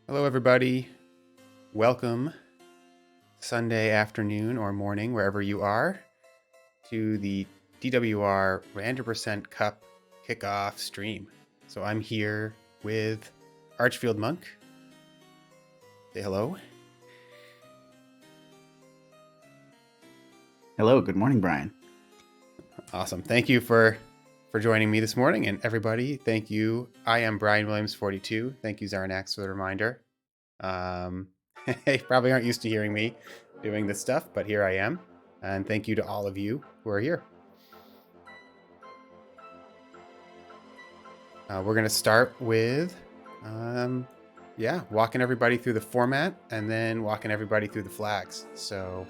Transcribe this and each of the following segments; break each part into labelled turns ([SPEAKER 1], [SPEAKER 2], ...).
[SPEAKER 1] Hello, everybody. Welcome Sunday afternoon or morning, wherever you are, to the DWR Random% Cup kickoff stream. So I'm here with Archfield Monk. Say hello.
[SPEAKER 2] Hello, good morning, Brian.
[SPEAKER 1] Awesome. Thank you for joining me this morning, and everybody, thank you. I am Brian Williams 42. Thank you, Zarnax, for the reminder. You probably aren't used to hearing me doing this stuff, but here I am. And thank you to all of you who are here. We're going to start with, walking everybody through the format and then walking everybody through the flags. So,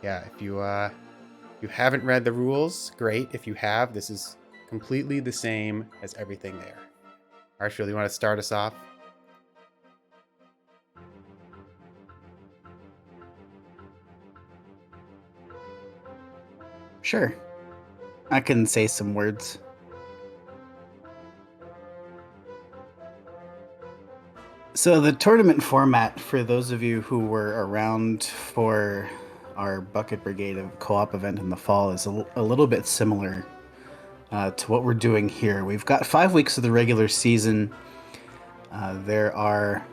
[SPEAKER 1] yeah, if you haven't read the rules, great. If you have, this is completely the same as everything there. Archfield, you want to start us off?
[SPEAKER 2] Sure, I can say some words. So the tournament format, for those of you who were around for our Bucket Brigade co-op event in the fall, is a little bit similar to what we're doing here. We've got 5 weeks of the regular season. There are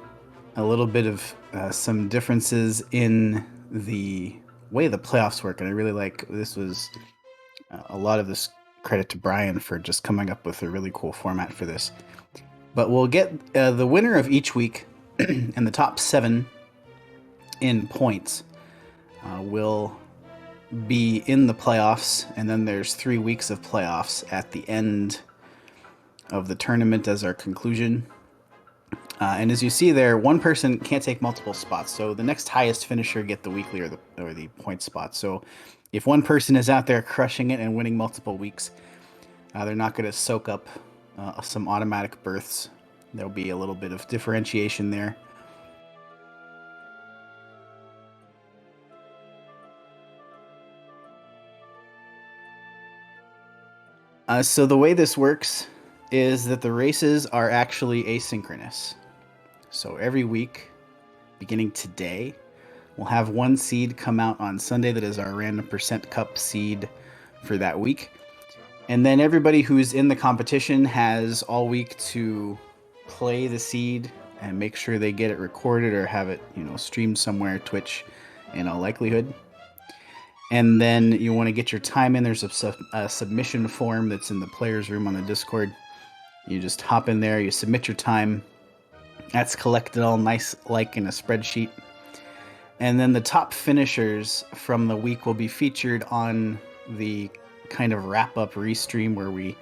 [SPEAKER 2] a little bit of some differences in the way the playoffs work, and I really like this was a lot of this credit to Brian for just coming up with a really cool format for this. But we'll get the winner of each week and the top 7 in points will be in the playoffs, and then there's 3 weeks of playoffs at the end of the tournament as our conclusion. And as you see there, one person can't take multiple spots, so the next highest finisher get the weekly or the point spot. So if one person is out there crushing it and winning multiple weeks, they're not going to soak up some automatic berths. There'll be a little bit of differentiation there. So the way this works is that the races are actually asynchronous. So every week, beginning today, we'll have one seed come out on Sunday that is our Random% Cup seed for that week. And then everybody who's in the competition has all week to play the seed and make sure they get it recorded or have it, streamed somewhere, Twitch, in all likelihood. And then you want to get your time in. There's a submission form that's in the players' room on the Discord. You just hop in there, you submit your time. That's collected all nice, like in a spreadsheet. And then the top finishers from the week will be featured on the kind of wrap-up restream where we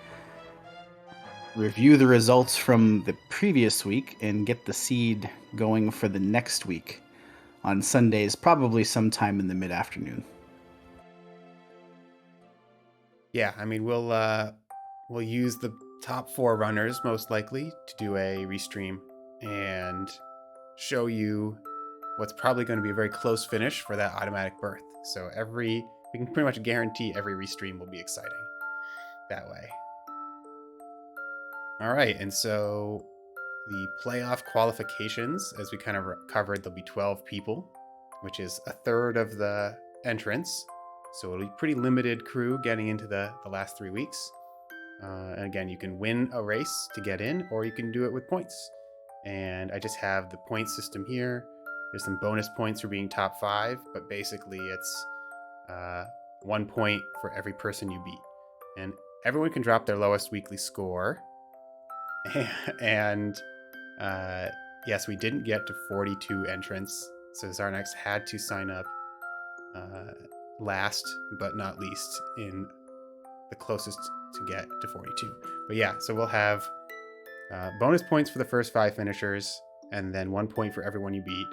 [SPEAKER 2] review the results from the previous week and get the seed going for the next week on Sundays, probably sometime in the mid-afternoon.
[SPEAKER 1] Yeah, I mean, we'll use the top 4 runners most likely to do a restream and show you what's probably going to be a very close finish for that automatic berth. So we can pretty much guarantee every restream will be exciting that way. All right, and so the playoff qualifications, as we kind of covered, there'll be 12 people, which is a third of the entrants. So it'll be pretty limited crew getting into the last 3 weeks. And again, you can win a race to get in, or you can do it with points. And I just have the point system here. There's some bonus points for being top 5, but basically it's 1 point for every person you beat. And everyone can drop their lowest weekly score. And yes, we didn't get to 42 entrants, so Zarnax had to sign up last but not least in the closest to get to 42. But yeah, so we'll have bonus points for the first 5 finishers, and then 1 point for everyone you beat.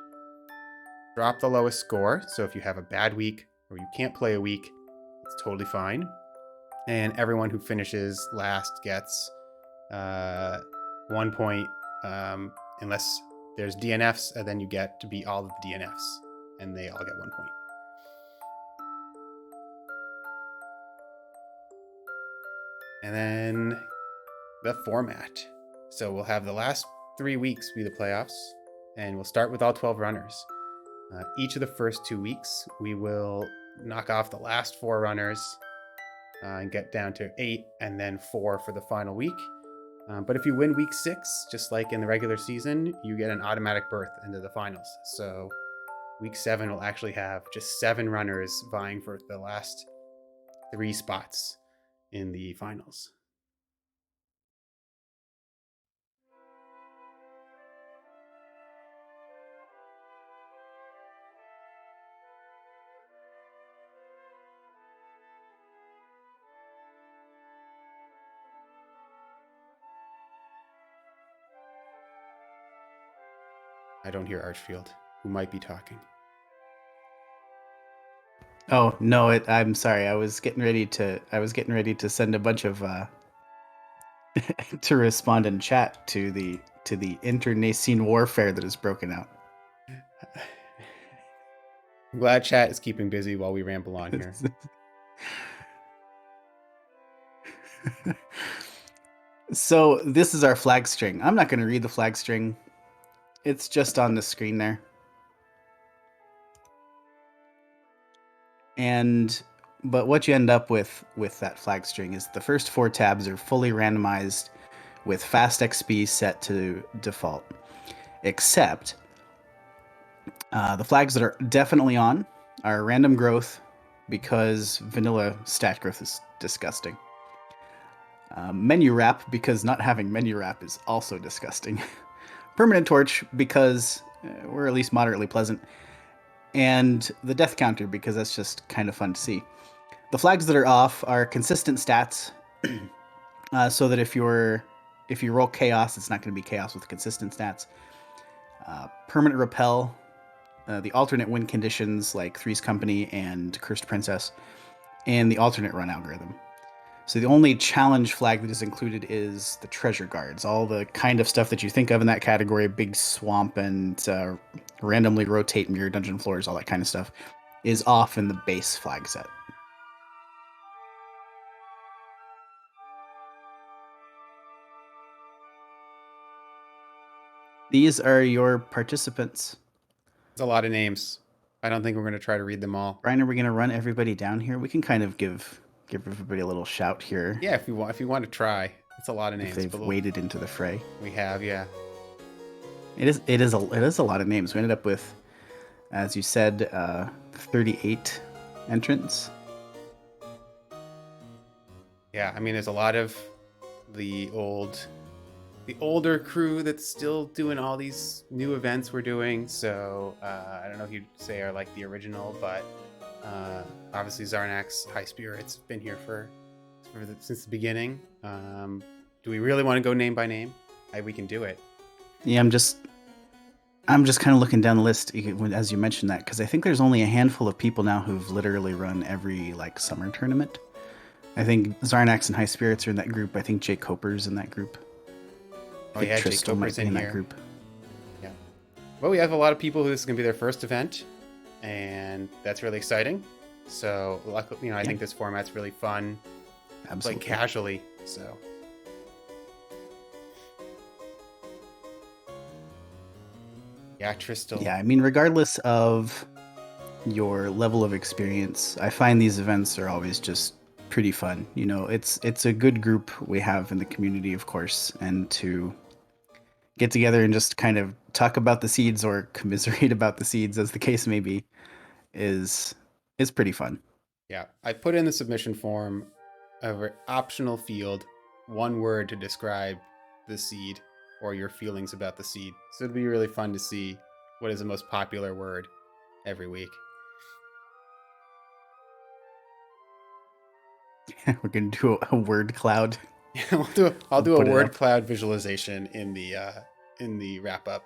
[SPEAKER 1] Drop the lowest score, so if you have a bad week or you can't play a week, it's totally fine. And everyone who finishes last gets 1 point, unless there's DNFs, and then you get to beat all of the DNFs, and they all get 1 point. And then the format. So we'll have the last 3 weeks be the playoffs, and we'll start with all 12 runners. Each of the first 2 weeks, we will knock off the last 4 runners and get down to 8 and then 4 for the final week. But if you win week 6, just like in the regular season, you get an automatic berth into the finals. So week 7 will actually have just 7 runners vying for the last 3 spots in the finals. I don't hear Archfield, who might be talking.
[SPEAKER 2] Oh no, I'm sorry. I was getting ready to send a bunch of to respond in chat to the internecine warfare that has broken out.
[SPEAKER 1] I'm glad chat is keeping busy while we ramble on here.
[SPEAKER 2] So this is our flag string. I'm not going to read the flag string. It's just on the screen there. But what you end up with that flag string is the first 4 tabs are fully randomized with fast XP set to default, except the flags that are definitely on are random growth, because vanilla stat growth is disgusting. Menu wrap, because not having menu wrap is also disgusting. Permanent torch, because we're at least moderately pleasant. And the death counter, because that's just kind of fun to see. The flags that are off are consistent stats, so that if you roll chaos, it's not going to be chaos with consistent stats. Permanent repel, the alternate win conditions like Three's Company and Cursed Princess, and the alternate run algorithm. So the only challenge flag that is included is the treasure guards, all the kind of stuff that you think of in that category, big swamp and randomly rotate mirror dungeon floors, all that kind of stuff, is off in the base flag set. These are your participants.
[SPEAKER 1] It's a lot of names. I don't think we're going to try to read them all.
[SPEAKER 2] Brian, are we going to run everybody down here? We can kind of give everybody a little shout here.
[SPEAKER 1] Yeah, if you want to try. It's a lot of names.
[SPEAKER 2] If they've waded into the fray.
[SPEAKER 1] We have, yeah.
[SPEAKER 2] It is a lot of names. We ended up with, as you said, 38 entrants.
[SPEAKER 1] Yeah, I mean, there's a lot of the older crew that's still doing all these new events we're doing. So I don't know if you'd say are like the original, but obviously Zarnax High Spirit's been here since the beginning. Do we really want to go name by name? We can do it.
[SPEAKER 2] Yeah, I'm just kind of looking down the list as you mentioned that, because I think there's only a handful of people now who've literally run every summer tournament. I think Zarnax and High Spirits are in that group. I think Jake Coper's in that group.
[SPEAKER 1] Oh yeah, Jake Coper's in
[SPEAKER 2] that group.
[SPEAKER 1] Yeah. Well, we have a lot of people who this is going to be their first event, and that's really exciting. So, luckily, I think this format's really fun.
[SPEAKER 2] Absolutely.
[SPEAKER 1] Like casually, so. Yeah, Tristal.
[SPEAKER 2] Yeah, I mean, regardless of your level of experience, I find these events are always just pretty fun. It's a good group we have in the community, of course, and to get together and just kind of talk about the seeds or commiserate about the seeds, as the case may be, is pretty fun.
[SPEAKER 1] Yeah, I put in the submission form an optional field, 1 word to describe the seed or your feelings about the seed. So it'd be really fun to see what is the most popular word every week.
[SPEAKER 2] We're gonna do a word cloud.
[SPEAKER 1] Yeah, I'll do a word cloud visualization in the wrap up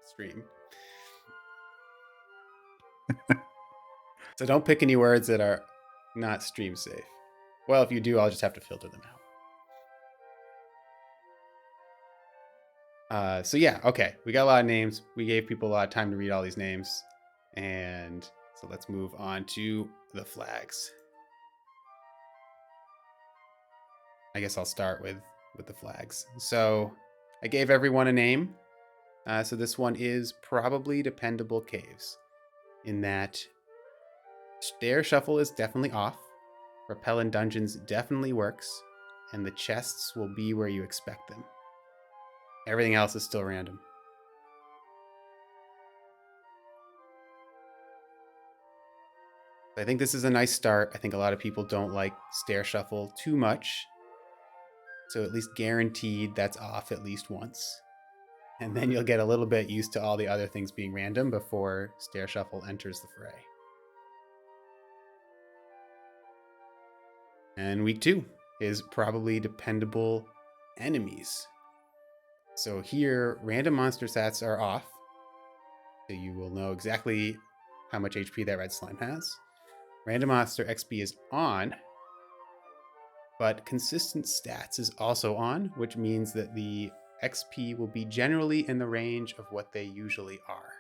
[SPEAKER 1] stream. So don't pick any words that are not stream safe. Well, if you do, I'll just have to filter them out. So yeah, okay. We got a lot of names. We gave people a lot of time to read all these names. And so let's move on to the flags. I guess I'll start with the flags. So I gave everyone a name. So this one is probably dependable caves, in that stair shuffle is definitely off, rappel in dungeons definitely works, and the chests will be where you expect them. Everything else is still random. I think this is a nice start. I think a lot of people don't like stair shuffle too much, so at least guaranteed that's off at least once. And then you'll get a little bit used to all the other things being random before stair shuffle enters the fray. And week 2 is probably dependable enemies. So here, random monster stats are off, so you will know exactly how much HP that red slime has. Random monster XP is on, but consistent stats is also on, which means that the XP will be generally in the range of what they usually are.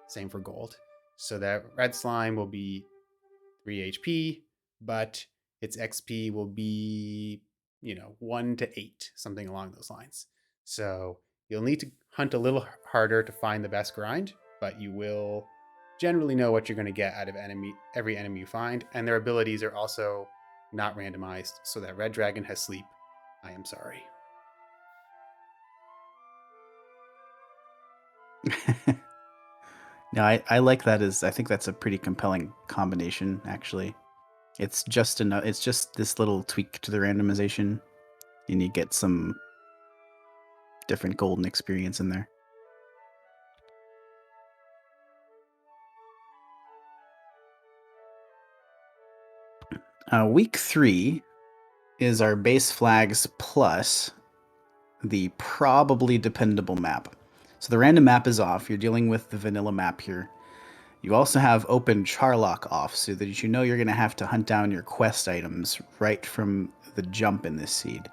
[SPEAKER 1] Same for gold. So that red slime will be 3 HP, but its XP will be, 1 to 8, something along those lines. So you'll need to hunt a little harder to find the best grind, but you will generally know what you're going to get out of every enemy you find, and their abilities are also not randomized, so that red dragon has sleep. I am sorry.
[SPEAKER 2] No, I like that. I think that's a pretty compelling combination, actually. It's just enough. It's just this little tweak to the randomization, and you get some different golden experience in there. Week 3 is our base flags plus the probably dependable map. So the random map is off. You're dealing with the vanilla map here. You also have open Charlock off, so that you know you're going to have to hunt down your quest items right from the jump in this seed.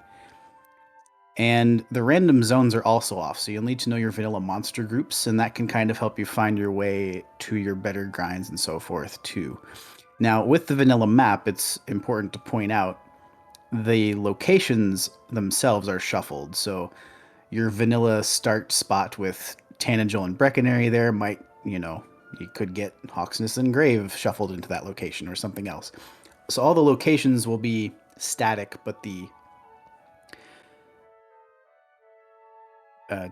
[SPEAKER 2] And the random zones are also off, so you'll need to know your vanilla monster groups, and that can kind of help you find your way to your better grinds and so forth, too. Now, with the vanilla map, it's important to point out the locations themselves are shuffled. So your vanilla start spot with Tanagel and Breckenary there might, you could get Hawksness and Grave shuffled into that location or something else. So all the locations will be static, but the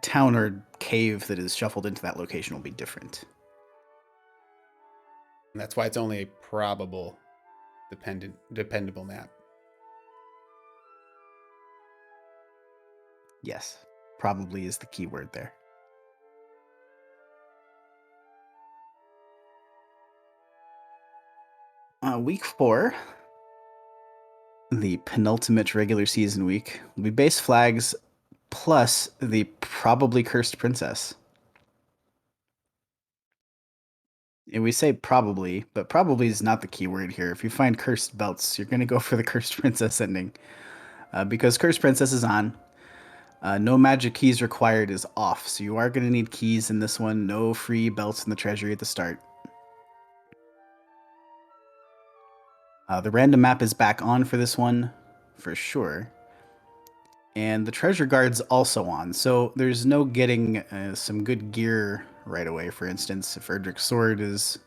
[SPEAKER 2] town or cave that is shuffled into that location will be different.
[SPEAKER 1] And that's why it's only a probable dependable map.
[SPEAKER 2] Yes, probably is the key word there. Week 4, the penultimate regular season week, will be base flags plus the probably cursed princess. And we say probably, but probably is not the key word here. If you find cursed belts, you're going to go for the cursed princess ending. Because cursed princess is on. No magic keys required is off, so you are going to need keys in this one. No free belts in the treasury at the start. The random map is back on for this one, for sure. And the treasure guard's also on, so there's no getting some good gear right away. For instance, if Erdrick's sword is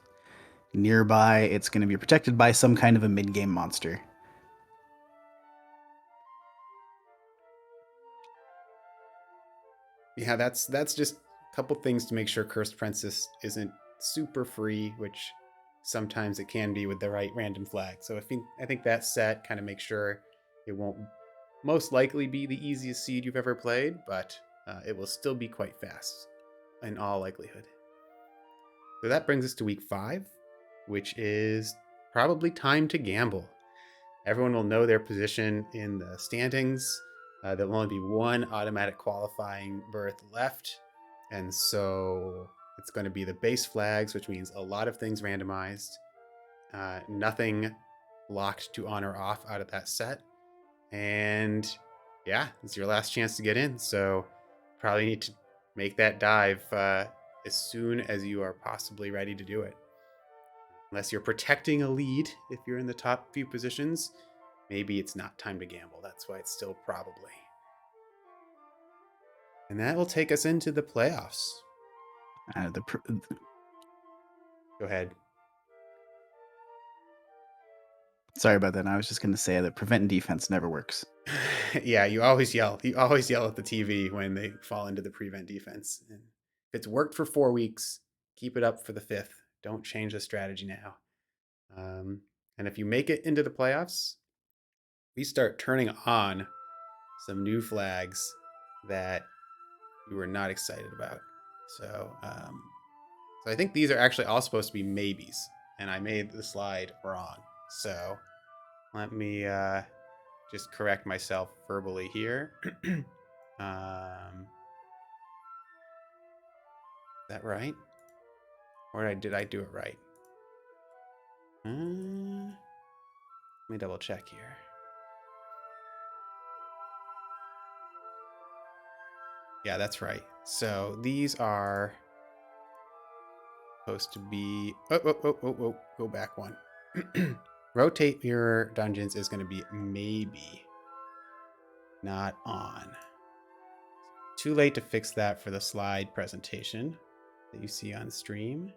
[SPEAKER 2] nearby, it's going to be protected by some kind of a mid-game monster.
[SPEAKER 1] Yeah, that's just a couple things to make sure Cursed Princess isn't super free, which sometimes it can be with the right random flag. So I think that set kind of makes sure it won't most likely be the easiest seed you've ever played, but it will still be quite fast in all likelihood. So that brings us to week 5, which is probably time to gamble. Everyone will know their position in the standings. There will only be one automatic qualifying berth left. And so it's going to be the base flags, which means a lot of things randomized. Nothing locked to on or off out of that set. And yeah, it's your last chance to get in. So probably need to make that dive as soon as you are possibly ready to do it. Unless you're protecting a lead, if you're in the top few positions, maybe it's not time to gamble. That's why it's still probably. And that will take us into the playoffs. Go ahead.
[SPEAKER 2] Sorry about that. I was just going to say that prevent and defense never works.
[SPEAKER 1] Yeah, you always yell. You always yell at the TV when they fall into the prevent defense. And if it's worked for 4 weeks, keep it up for the 5th. Don't change the strategy now. And if you make it into the playoffs, we start turning on some new flags that we were not excited about. So I think these are actually all supposed to be maybes, and I made the slide wrong. So let me just correct myself verbally here. Is that right? Or did I do it right? Let me double check here. Yeah, that's right. So these are supposed to be. Oh, go back one. Rotate mirror dungeons is going to be maybe, not on. Too late to fix that for the slide presentation that you see on stream.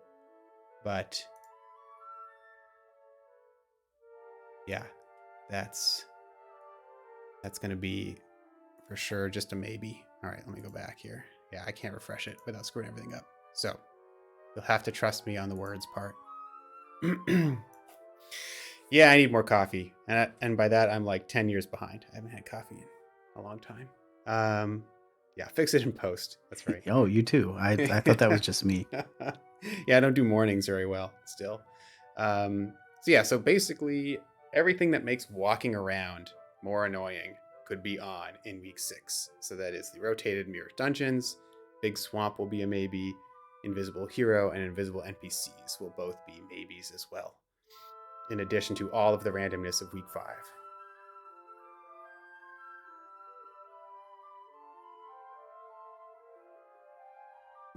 [SPEAKER 1] But yeah, that's going to be for sure just a maybe. All right, let me go back here. Yeah, I can't refresh it without screwing everything up. So you'll have to trust me on the words part. Yeah, I need more coffee. And by that, I'm like 10 years behind. I haven't had coffee in a long time. Yeah, fix it in post. That's right.
[SPEAKER 2] Oh, you too. I thought that was just me.
[SPEAKER 1] Yeah, I don't do mornings very well still. So basically, everything that makes walking around more annoying could be on in week 6. So that is the rotated mirror dungeons, Big Swamp will be a maybe, Invisible Hero and Invisible NPCs will both be maybes as well, in addition to all of the randomness of week 5.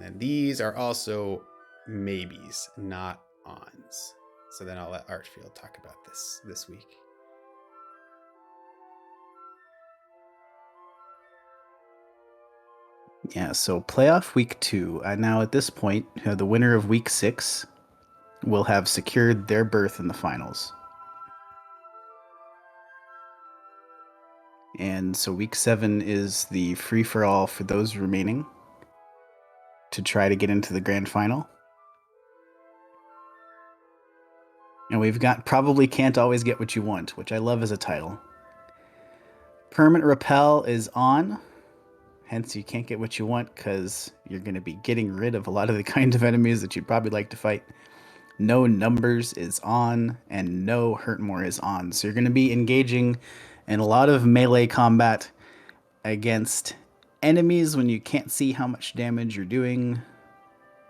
[SPEAKER 1] And these are also maybes, not ons. So then I'll let Archfield talk about this week.
[SPEAKER 2] Yeah, so playoff week 2. Now at this point, the winner of week 6 will have secured their berth in the finals. And so week 7 is the free-for-all for those remaining to try to get into the grand final. And we've got Probably Can't Always Get What You Want, which I love as a title. Permanent Repel is on. Hence, you can't get what you want because you're going to be getting rid of a lot of the kind of enemies that you'd probably like to fight. No Numbers is on, and no Hurt More is on. So you're going to be engaging in a lot of melee combat against enemies when you can't see how much damage you're doing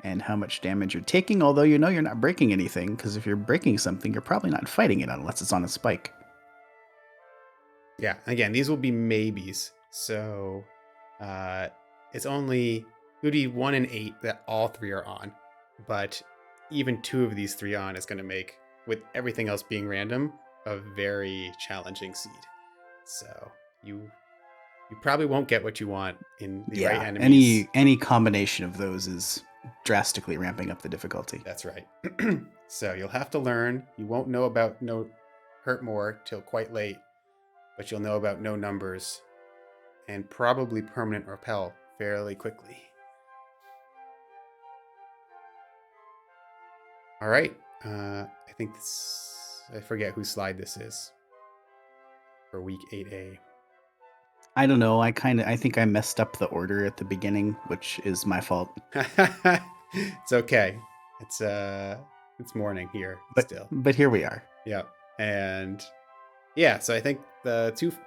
[SPEAKER 2] and how much damage you're taking, although you know you're not breaking anything, because if you're breaking something, you're probably not fighting it unless it's on a spike.
[SPEAKER 1] Yeah, again, these will be maybes. So it's only would be 1 in 8 that all 3 are on, but even 2 of these 3 on is going to make, with everything else being random, a very challenging seed. So you probably won't get what you want in the right enemies.
[SPEAKER 2] Any combination of those is drastically ramping up the difficulty.
[SPEAKER 1] That's right. So you'll have to learn. You won't know about No Hurt More till quite late, but you'll know about No Numbers and probably Permanent Repel fairly quickly. All right. I think I forget whose slide this is for week 8A.
[SPEAKER 2] I don't know. I think I messed up the order at the beginning, which is my fault.
[SPEAKER 1] It's okay. It's morning here still.
[SPEAKER 2] But here we are.
[SPEAKER 1] Yeah. And yeah, so I think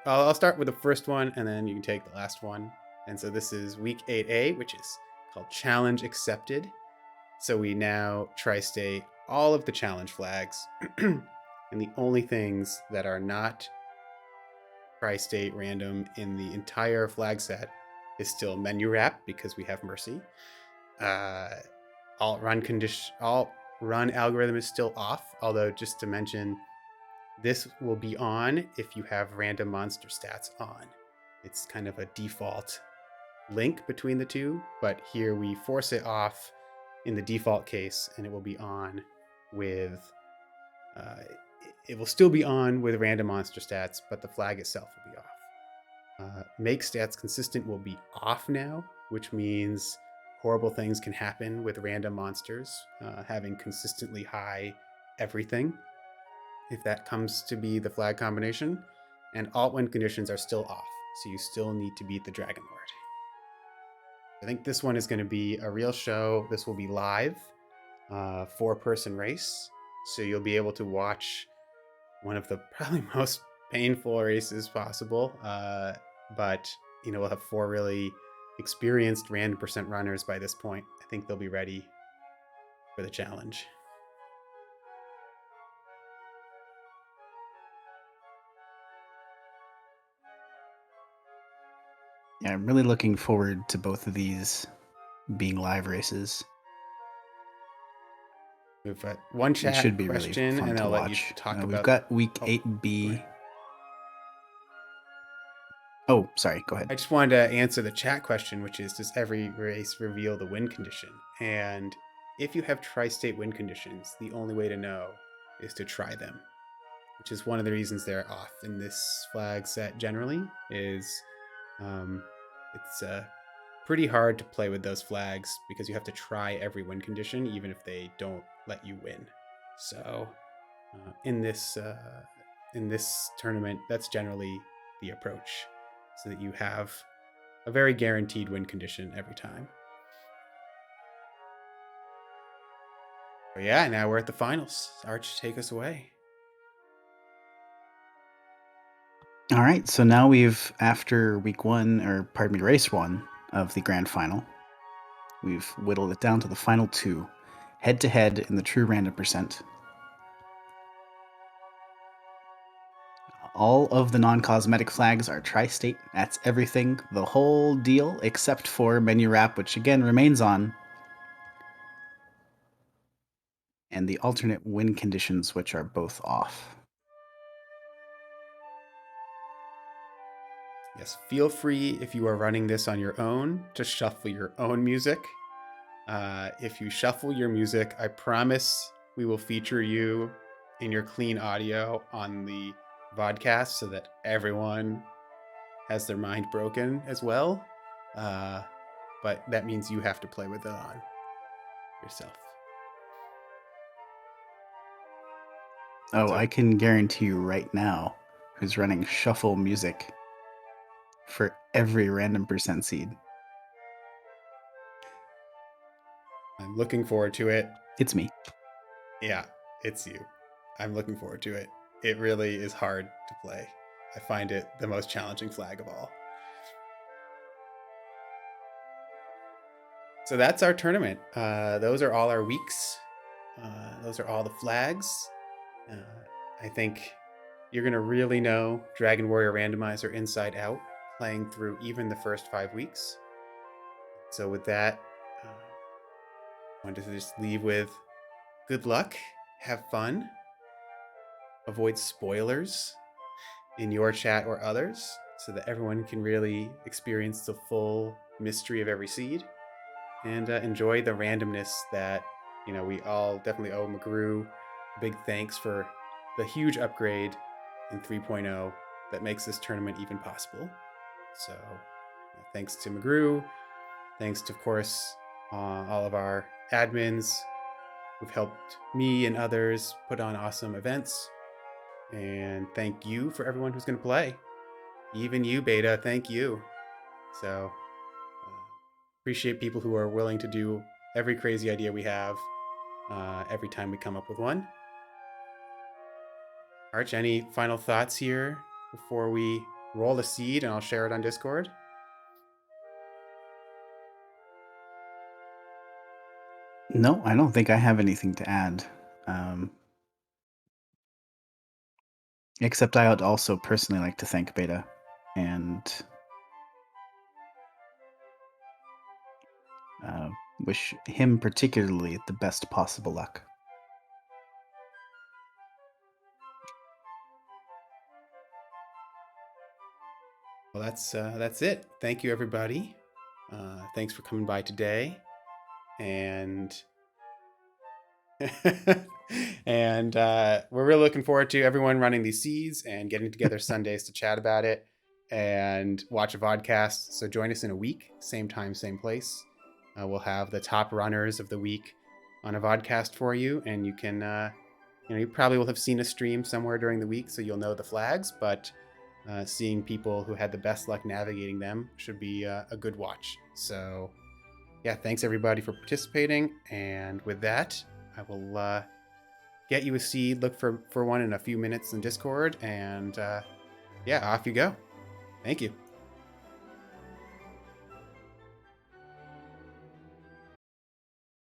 [SPEAKER 1] I'll start with the first one and then you can take the last one. And so this is week 8A, which is called Challenge Accepted. So we now tri-state all of the challenge flags. And the only things that are not tri-state random in the entire flag set is still menu wrap, because we have Mercy. Alt run algorithm is still off, although just to mention, this will be on if you have random monster stats on. It's kind of a default link between the two, but here we force it off in the default case, and it will be on with. It will still be on with random monster stats, but the flag itself will be off. Make stats consistent will be off now, which means horrible things can happen with random monsters having consistently high everything, if that comes to be the flag combination. And alt win conditions are still off, so you still need to beat the Dragon Lord. I think this one is going to be a real show. This will be live, 4-person race, so you'll be able to watch one of the probably most painful races possible. But we'll have 4 really experienced random percent runners by this point. I think they'll be ready for the challenge.
[SPEAKER 2] Yeah, I'm really looking forward to both of these being live races.
[SPEAKER 1] We have one
[SPEAKER 2] It
[SPEAKER 1] chat
[SPEAKER 2] should be really
[SPEAKER 1] question,
[SPEAKER 2] fun
[SPEAKER 1] and
[SPEAKER 2] to
[SPEAKER 1] I'll let you
[SPEAKER 2] watch.
[SPEAKER 1] talk
[SPEAKER 2] We've
[SPEAKER 1] about.
[SPEAKER 2] got week
[SPEAKER 1] Oh,
[SPEAKER 2] 8B. Oh, sorry. Go ahead.
[SPEAKER 1] I just wanted to answer the chat question, which is, does every race reveal the win condition? And if you have tri-state win conditions, the only way to know is to try them, which is one of the reasons they're off in this flag set generally. It's pretty hard to play with those flags because you have to try every win condition, even if they don't let you win. So in this tournament, that's generally the approach, so that you have a very guaranteed win condition every time. But yeah, now we're at the finals. Arch, take us away.
[SPEAKER 2] All right, so now after week 1, or pardon me, race 1 of the grand final, we've whittled it down to the final 2, head-to-head in the true random percent. All of the non-cosmetic flags are tri-state. That's everything, the whole deal, except for menu wrap, which again remains on, and the alternate win conditions, which are both off.
[SPEAKER 1] Yes, feel free, if you are running this on your own, to shuffle your own music. If you shuffle your music, I promise we will feature you in your clean audio on the vodcast so that everyone has their mind broken as well. But that means you have to play with it on yourself.
[SPEAKER 2] Oh,
[SPEAKER 1] So-
[SPEAKER 2] I can guarantee you right now who's running shuffle music for every random percent seed.
[SPEAKER 1] I'm looking forward to it.
[SPEAKER 2] It's me.
[SPEAKER 1] Yeah, it's you. I'm looking forward to it. It really is hard to play. I find it the most challenging flag of all. So that's our tournament. Those are all our weeks. Those are all the flags. I think you're going to really know Dragon Warrior Randomizer inside out, playing through even the first 5 weeks. So with that, I wanted to just leave with good luck, have fun, avoid spoilers in your chat or others, so that everyone can really experience the full mystery of every seed, and enjoy the randomness that we all definitely owe McGrew a big thanks for the huge upgrade in 3.0 that makes this tournament even possible. So thanks to McGrew, thanks to, of course, all of our admins who've helped me and others put on awesome events, and thank you for everyone who's going to play. Even you, Beta, thank you. So appreciate people who are willing to do every crazy idea we have every time we come up with one. Arch, any final thoughts here before we roll the seed and I'll share it on Discord?
[SPEAKER 2] No, I don't think I have anything to add. Except I would also personally like to thank Beta and wish him particularly the best possible luck.
[SPEAKER 1] Well, that's it. Thank you, everybody. Thanks for coming by today. and and we're really looking forward to everyone running these seeds and getting together Sundays to chat about it and watch a vodcast. So join us in a week, same time, same place. We'll have the top runners of the week on a vodcast for you, and you can, you probably will have seen a stream somewhere during the week, so you'll know the flags. But seeing people who had the best luck navigating them should be a good watch. So, yeah, thanks everybody for participating. And with that, I will get you a seed. Look for one in a few minutes in Discord, and yeah, off you go. Thank you.